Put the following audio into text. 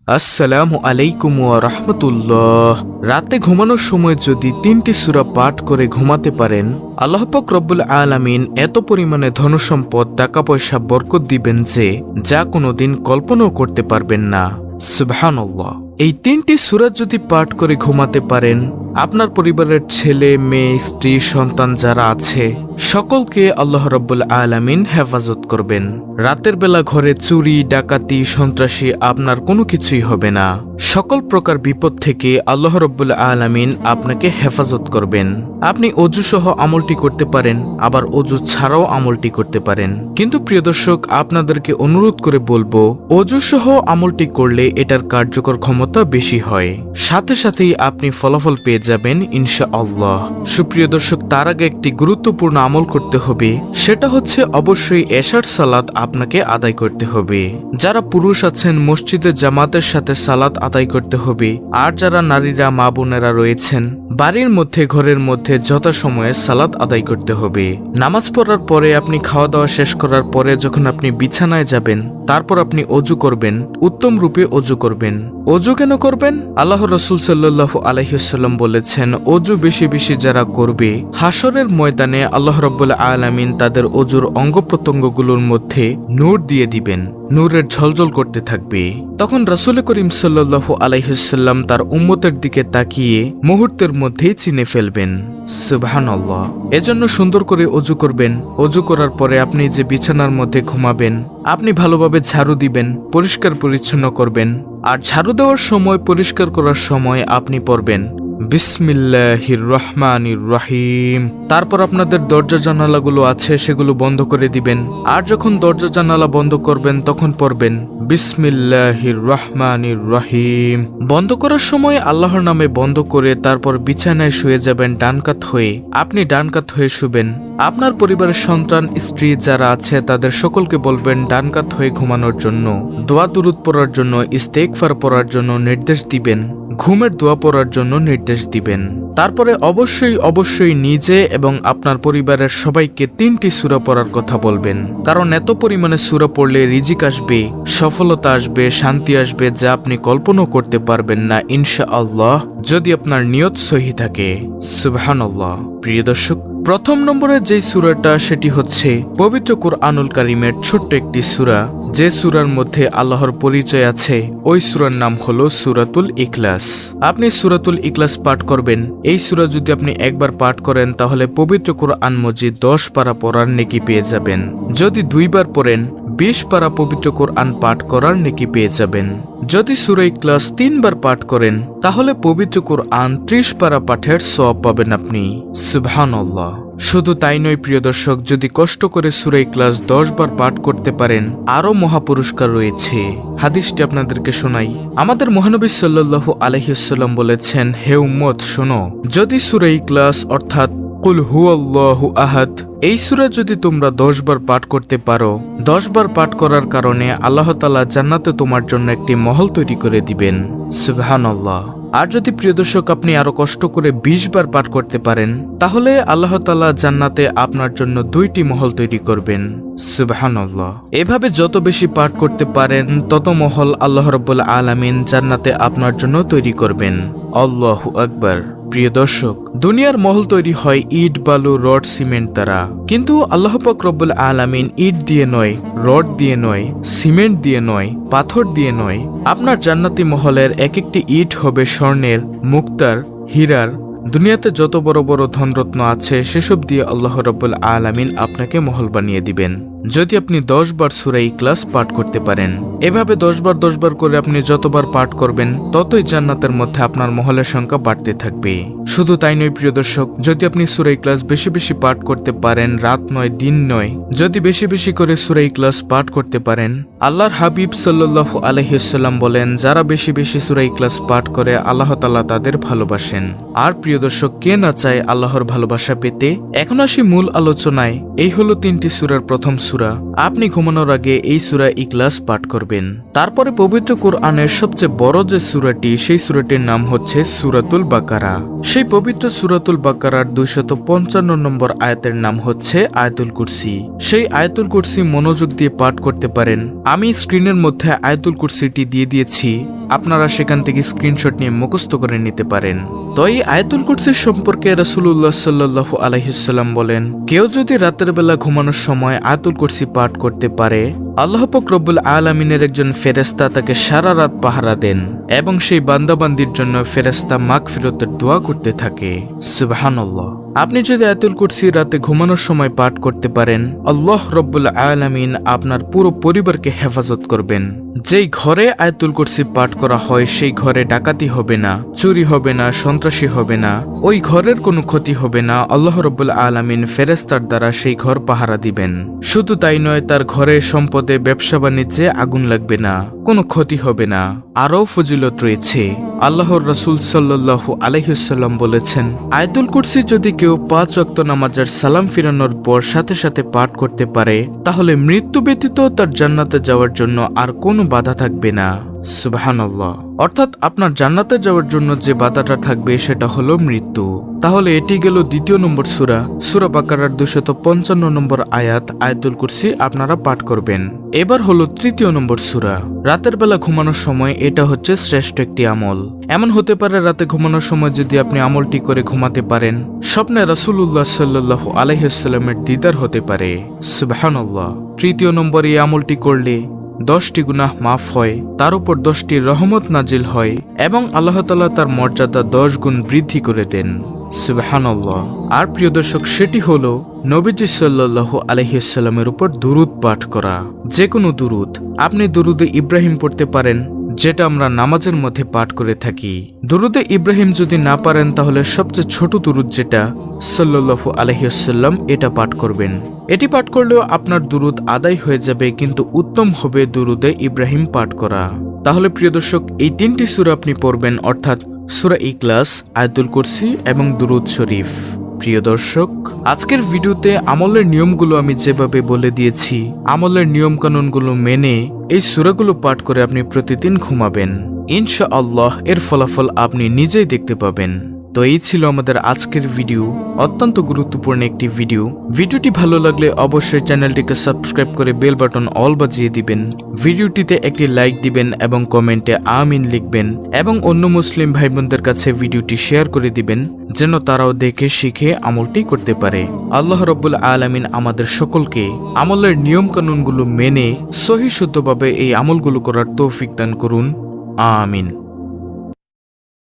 আসসালামু আলাইকুম ওয়া রাহমাতুল্লাহ। রাতে ঘুমানোর সময় যদি 3টি সূরা পাঠ করে ঘুমাতে পারেন, আল্লাহ পাক রব্বুল আলামিন এত পরিমাণে ধনসম্পদ, টাকা পয়সা বরকত দিবেন যে যা কোনোদিন কল্পনাও করতে পারবেন না। সুবহানাল্লাহ। এই 3টি সূরা যদি পাঠ করে ঘুমাতে পারেন, আপনার পরিবারের ছেলে, মেয়ে, স্ত্রী, সন্তান যারা আছে সকলকে আল্লাহ রাব্বুল আলামিন হেফাজত করবেন। রাতের বেলা ঘরে চুরি, ডাকাতি, সন্ত্রাসী আপনার কোনো কিছুই হবে না। সকল প্রকার বিপদ থেকে আল্লাহ রাব্বুল আলামিন আপনাকে হেফাজত করবেন। আপনি অজু সহ আমলটি করতে পারেন, আবার অজু ছাড়াও আমলটি করতে পারেন। কিন্তু প্রিয় দর্শক, আপনাদেরকে অনুরোধ করে বলবো, অজু সহ আমলটি করলে এটার কার্যকর ক্ষমতা বেশি হয়, সাথে সাথেই আপনি ফলাফল পেয়ে যাবেন ইনশাআল্লাহ। সুপ্রিয় দর্শক, তার আগে একটি গুরুত্বপূর্ণ আমল করতে হবে, সেটা হচ্ছে অবশ্যই এশার সালাত আপনাকে আদায় করতে হবে। যারা পুরুষ আছেন মসজিদে জামাতের সাথে সালাত আদায় করতে হবে, আর যারা নারীরা, মা বোনেরা রয়েছেন বাড়ির মধ্যে, ঘরের মধ্যে যথাসময়ে সালাত আদায় করতে হবে। নামাজ পড়ার পরে, আপনি খাওয়া দাওয়া শেষ করার পরে যখন আপনি বিছানায় যাবেন, তারপর আপনি অজু করবেন, উত্তম রূপে অজু করবেন। অজু কেন করবেন? আল্লাহ রাসূল সাল্লাল্লাহু আলাইহি ওয়াসাল্লাম বলেছেন, অজু বেশি বেশি যারা করবে, হাসরের ময়দানে আল্লাহ রাব্বুল আলামিন তাদের অজুর অঙ্গ প্রত্যঙ্গগুলোর মধ্যে নূর দিয়ে দিবেন, নূরের ঝলঝল করতে থাকবে। তখন রাসূল করিম সাল্লাল্লাহু আলাইহি ওয়াসাল্লাম তার উম্মতের দিকে তাকিয়ে মুহূর্তের মধ্যেই চিনে ফেলবেন। সুবহানাল্লাহ। এজন্য সুন্দর করে অজু করবেন। অজু করার পরে আপনি যে বিছানার মধ্যে ঘুমাবেন, আপনি ভালোভাবে ঝাড়ু দিবেন, পরিষ্কার পরিচ্ছন্ন করবেন। আর ঝাড়ু দেওয়ার সময়, পরিষ্কার করার সময় আপনি পড়বেন বিসমিল্লাহির রহমানির রহিম। তারপর আপনাদের দরজা জানালাগুলো আছে সেগুলো বন্ধ করে দিবেন। আর যখন দরজা জানালা বন্ধ করবেন তখন পড়বেন বিসমিল্লাহির রহমানির রহিম। বন্ধ করার সময় আল্লাহর নামে বন্ধ করে তারপর বিছানায় শুয়ে যাবেন ডান কাত হয়ে। আপনি ডান কাত হয়ে শুবেন। আপনার পরিবারের সন্তান, স্ত্রী যারা আছে তাদের সকলকে বলবেন ডান কাত হয়ে ঘুমানোর জন্য, দোয়া দুরূদ পড়ার জন্য, ইস্তেগফার পড়ার জন্য নির্দেশ দিবেন, ঘুমের দোয়া পড়ার জন্য নির্দেশ দিবেন। তারপরে অবশ্যই নিজে এবং আপনার পরিবারের সবাইকে 3টি সূরা পড়ার কথা বলবেন। কারণ এত পরিমাণে সূরা পড়লে রিজিক আসবে, সফলতা আসবে, শান্তি আসবে, যা আপনি কল্পনাও করতে পারবেন না ইনশাআল্লাহ, যদি আপনার নিয়ত সহি থাকে। সুবহানাল্লাহ। প্রিয় দর্শক, প্রথম নম্বরে যেই সূরাটা সেটি হচ্ছে পবিত্র কুরআনুল কারীমের ছোট্ট একটি সূরা, যে সূরার মধ্যে আল্লাহর পরিচয় আছে। ওই সূরার নাম হলো সূরাতুল ইখলাস। আপনি সূরাতুল ইখলাস পাঠ করবেন। এই সূরা যদি আপনি একবার পাঠ করেন তাহলে পবিত্র কুরআন মজিদ 10 পারা পড়ার নেকি পেয়ে যাবেন। যদি 2 বার পড়েন 20 পারা পবিত্র কুরআন পাঠ করার নেকি পেয়ে যাবেন। যদি সূরা ইখলাস 3 বার পাঠ করেন তাহলে পবিত্র কুরআন 30 পারা পাঠের সওয়াব পাবেন আপনি। সুবহানাল্লাহ। শুধু তাই নয় প্রিয় দর্শক, যদি কষ্ট করে সূরা ইখলাস 10 বার পাঠ করতে পারেন আরো মহাপুরস্কার রয়েছে। হাদিসটি আপনাদেরকে শোনাই। আমাদের মহানবী সাল্লাল্লাহু আলাইহি ওয়াসাল্লাম বলেছেন, হে উম্মত শোনো, যদি সূরা ইখলাস অর্থাৎ কুল হুয়াল্লাহু আহাদ, এই সূরা যদি তোমরা 10 বার পাঠ করতে পারো, 10 বার পাঠ করার কারণে আল্লাহ তাআলা জান্নাতে তোমার জন্য একটি মহল তৈরি করে দিবেন। সুবহানাল্লাহ। আর যদি প্রিয় দর্শক আপনি আরো কষ্ট করে 20 বার পাঠ করতে পারেন তাহলে আল্লাহ তাআলা জান্নাতে আপনার জন্য 2টি মহল তৈরি করবেন। সুবহানাল্লাহ। এভাবে যত বেশি পাঠ করতে পারেন তত মহল আল্লাহ রাব্বুল আলামিন জান্নাতে আপনার জন্য তৈরি করবেন। আল্লাহু আকবার। প্রিয় দর্শক, দুনিয়ার মহল তৈরি হয় ইট, বালু, রড, সিমেন্ট দ্বারা, কিন্তু আল্লাহ পাক রব্বুল আলামিন ইট দিয়ে নয়, রড দিয়ে নয়, সিমেন্ট দিয়ে নয়, পাথর দিয়ে নয়, আপনার জান্নাতি মহলের এক একটি ইট হবে স্বর্ণের, মুক্তার, হীরার। দুনিয়াতে যত বড় বড় ধনরত্ন আছে সেসব দিয়ে আল্লাহ রাব্বুল আলামিন আপনাকে মহল বানিয়ে দিবেন, যদি আপনি 10 বার সূরা ইখলাস পাঠ করতে পারেন। এভাবে 10 বার করে আপনি যতবার পাঠ করবেন ততই জান্নাতের মধ্যে আপনার মহলের সংখ্যা বাড়তে থাকবে। শুধু তাই নয় প্রিয় দর্শক, যদি আপনি সূরা ইখলাস বেশি বেশি পাঠ করতে পারেন, রাত নয়, দিন নয়, যদি বেশি বেশি করে সূরা ইখলাস পাঠ করতে পারেন, আল্লাহর হাবিব সাল্লাল্লাহু আলাইহি ওয়াসাল্লাম বলেন, যারা বেশি বেশি সূরা ইখলাস পাঠ করে আল্লাহ তাআলা তাদের ভালোবাসেন। আর প্রিয় দর্শক, কে না চায় আল্লাহর ভালোবাসা পেতে? এখন আসি মূল আলোচনায়। এই হলো 3টি সূরার প্রথম সূরা। আপনি ঘুমানোর আগে এই সূরা ইখলাস পাঠ করবেন। তারপরে পবিত্র কুরআনের সবচেয়ে বড় যে সূরাটি, সেই সূরাটির নাম হচ্ছে সূরাতুল বাকারা। সেই পবিত্র সূরাতুল বাকারার 255 নম্বর আয়াতের নাম হচ্ছে আয়াতুল কুরসি। সেই আয়াতুল কুরসি মনোযোগ দিয়ে পাঠ করতে পারেন। আমি স্ক্রিনের মধ্যে আয়াতুল কুরসিটি দিয়ে দিয়েছি, আপনারা সেখান থেকে স্ক্রিনশট নিয়ে মুখস্থ করে নিতে পারেন। তো এই আয়াতুল কুরসির সম্পর্কে রাসূলুল্লাহ সাল্লাল্লাহু আলাইহি ওয়াসাল্লাম বলেন, কেউ যদি রাতের বেলা ঘুমানোর সময় আয়াতুল কুরসি পাঠ করতে পারে, আল্লাহ পাক রব্বুল আলামিনের একজন ফেরেশতা তাকে সারা রাত পাহারা দেন এবং সেই বান্দাবান্দির জন্য ফেরেশতা মাগফিরাতের দোয়া করতে থাকে। সুবহানাল্লাহ। আপনি যদি আয়াতুল কুরসি রাতে ঘুমানোর সময় পাঠ করতে পারেন, আল্লাহ রব্বুল আলামিন আপনার পুরো পরিবারকে হেফাজত করবেন। যেই ঘরে আয়াতুল কুরসি পাঠ করা হয় সেই ঘরে ডাকাতি হবে না, চুরি হবে না, সন্ত্রাসী হবে না, ওই ঘরের কোনো ক্ষতি হবে না। আল্লাহ রব্বুল আলামিন ফেরেশতার দ্বারা সেই ঘর পাহারা দিবেন। শুধু তাই নয়, তার ঘরে সম্পদে ব্যবসা বাণিজ্যে আগুন লাগবে না, কোনো ক্ষতি হবে না। আরও ফজিলত রয়েছে। আল্লাহর রাসূল সাল্লাল্লাহু আলাইহি ওয়াসাল্লাম বলেছেন, আয়াতুল কুরসি যদি কেউ 5 ওয়াক্ত নামাজের সালাম ফিরানোর পর সাথে সাথে পাঠ করতে পারে, তাহলে মৃত্যু ব্যতীত তার জান্নাতে যাওয়ার জন্য আর কোনো বাধা থাকবে না। সুবহানাল্লাহ। অর্থাৎ আপনার জান্নাতে যাওয়ার জন্য যে বাধাটা থাকবে সেটা হলো মৃত্যু। তাহলে এটি গেল দ্বিতীয় নম্বর সূরা, সূরা বাকারার 255 নম্বর আয়াত, আয়াতুল কুরসি আপনারা পাঠ করবেন। এবার হলো তৃতীয় নম্বর সূরা। রাতের বেলা ঘুমানোর সময় এটা হচ্ছে শ্রেষ্ঠ একটি আমল। এমন হতে পারে রাতে ঘুমানোর সময় যদি আপনি আমলটি করে ঘুমাতে পারেন, স্বপ্নে রাসূলুল্লাহ সাল্লাল্লাহু আলাইহি ওয়াসাল্লামের দিদার হতে পারে। সুবহানাল্লাহ। তৃতীয় নম্বর এই আমলটি করলে 10টি গুনাহ মাফ হয়, তার উপর 10টি রহমত নাজিল হয় এবং আল্লাহ তাআলা তার মর্যাদা 10 গুণ বৃদ্ধি করে দেন। সুবহানাল্লাহ। আর প্রিয় দর্শক, সেটি হলো নবীজি সাল্লাল্লাহু আলাইহি ওয়াসাল্লামের উপর দুরূদ পাঠ করা। যে কোনো দুরূদ। আপনি দুরূদে ইব্রাহিম পড়তে পারেন, যেটা আমরা নামাজের মধ্যে পাঠ করে থাকি। দুরূদে ইব্রাহিম যদি না পারেন তাহলে সবচেয়ে ছোট দুরূদ যেটা সাল্লাল্লাহু আলাইহি ওয়াসাল্লাম, এটা পাঠ করবেন। এটি পাঠ করলেও আপনার দুরূদ আদায় হয়ে যাবে, কিন্তু উত্তম হবে দুরূদে ইব্রাহিম পাঠ করা। তাহলে প্রিয় দর্শক, এই 3টি সূরা আপনি পড়বেন, অর্থাৎ সূরা ইখলাস, আয়াতুল কুরসি এবং দুরূদ শরীফ। প্রিয় দর্শক, আজকের ভিডিওতে আমলের নিয়মগুলো আমি যেভাবে বলে দিয়েছি, আমলের নিয়ম কানুনগুলো মেনে এই সূরাগুলো পাঠ করে আপনি প্রতিদিন ঘুমাবেন, ইনশাআল্লাহ এর ফলাফল আপনি নিজেই দেখতে পাবেন। তো এই ছিল আমাদের আজকের ভিডিও, অত্যন্ত গুরুত্বপূর্ণ একটি ভিডিও। ভিডিওটি ভালো লাগলে অবশ্যই চ্যানেলটিকে সাবস্ক্রাইব করে বেল বাটন অল বাজিয়ে দিবেন। ভিডিওটিতে একটি লাইক দিবেন এবং কমেন্টে আমিন লিখবেন এবং অন্য মুসলিম ভাই বোনদের কাছে ভিডিওটি শেয়ার করে দিবেন, যেন তারাও দেখে শিখে আমলটি করতে পারে। আল্লাহ রাব্বুল আলামিন আমাদের সকলকে আমলের নিয়ম কানুনগুলো মেনে সহিহ শুদ্ধভাবে এই আমলগুলো করার তৌফিক দান করুন। আমিন।